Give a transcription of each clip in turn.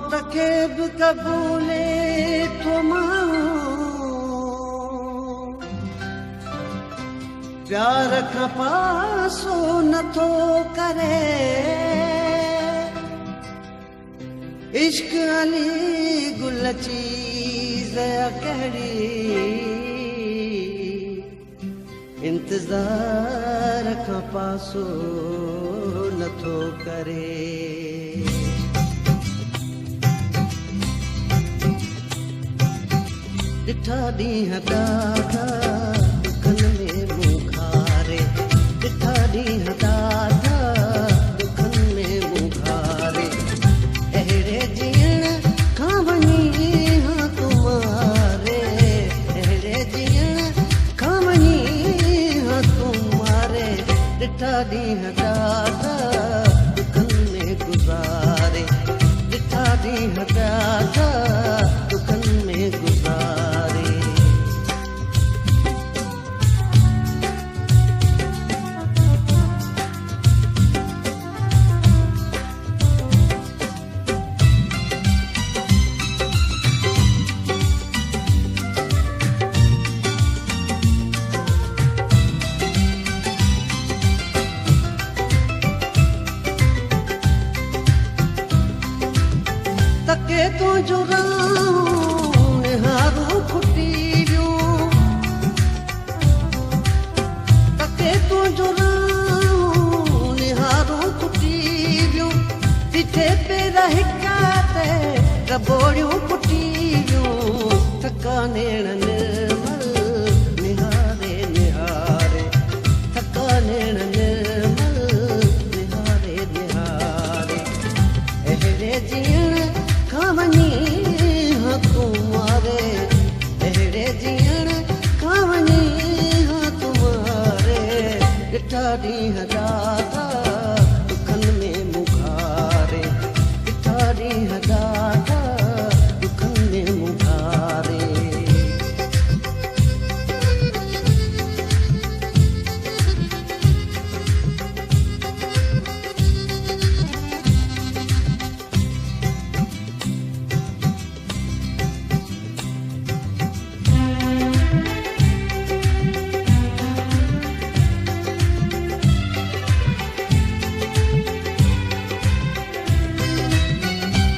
मौत खे बि क़बूले थो माण्हू प्यार खां पासो नथो करे इश्क अली गुल चीज़ कहिड़ी इंतज़ार खां पासो नथो करे ॾिठा ॾींहं ॾाढा दुखनि में मूं खारे ॾिठा ॾींहं ॾाढा दुखनि में मूं खारे अहिड़े जीअण खां वञी हा तुम्हारे अहिड़े जीअण खां वञी हा तुम्हारे ॾिठा ॾींहं ॾाढा दुखनि में गुज़ारे ॾिठा ॾींहं ॾाढा दुखनि में गुज़ारे तके तो जुराऊं निहारूं फुटी वियूं तके तो जुराऊं निहारूं फुटी वियूं तिथे पेर हिका ते रबोड़ियूं फुटी वियूं थका नेण निर्मल निहारे निहारे थका नेण निर्मल निहारे निहारे अहिड़े जीअण खां वञी हा तुम्हारे अहिड़े जीअण खां वञी हा तुम्हारे ॾिठा ॾींहं ॾाढा दुखनि में मूं खारे ॾिठा ॾींहं ॾाढा दुखनि में मूं खारे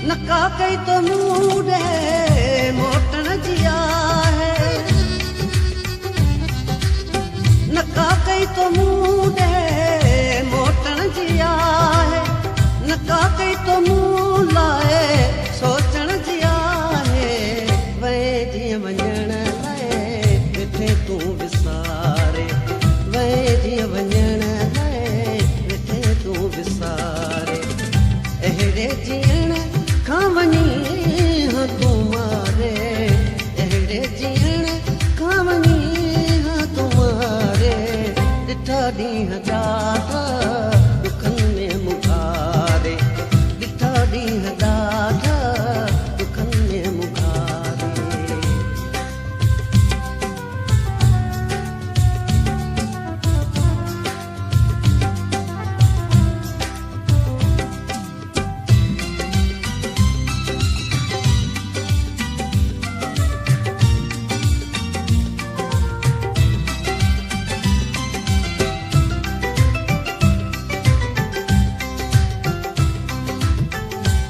नका कई तो मूडे मोटण जी आहे नका कई तो मूडे मोटण जी आहे नका कई तो मूं लाइ सोचण जी आहे वए जीअं वञण लाइ वेठे तूं विसारे वए जीअं वञण लाइ वेठे तूं विसारे अहिड़े जीअण खां वञी हा तुम्हारे अहिड़े जीअण खां वञी हा तुम्हारे ॾिठा ॾींहं ॾाढा दुखनि में मूं खारे ॾिठा ॾींहं ॾाढा दुखनि में मूं खारे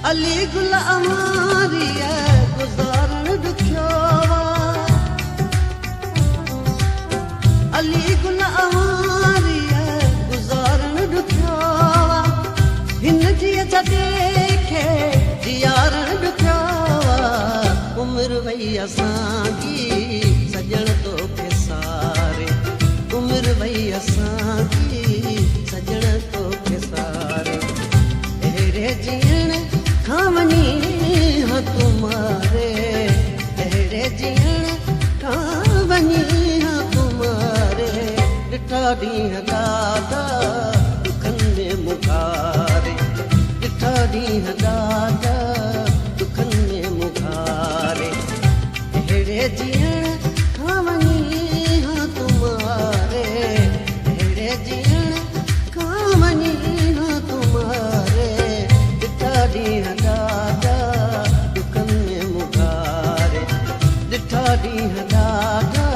अली गुल अमारीअ गुज़ारण ॾुखियो अली गुल अमारीअ गुज़ारण ॾुखियो हिन जी जॾहिं खे जियारण ॾुखियो उमिरि वई असांजी सॼण तोखे सारे उमिरि वई असांजी सॼण तोखे सारे अहिड़े जीअण खां वञी हा तुम्हारे अहिड़े जीअण खां वञी हा तुम्हारे ॾिठा ॾींहं ॾाढा दुखनि में मूं खारे ॾिठा ॾींहं ॾाढा दुखनि में मूं खारे अहिड़े जीअण खां वञी हा तुम्हारे अहिड़े जीअण खां वञी हा तुम्हारे ॾिठा ॾींहं ॾाढा ॾींहं ॾाढा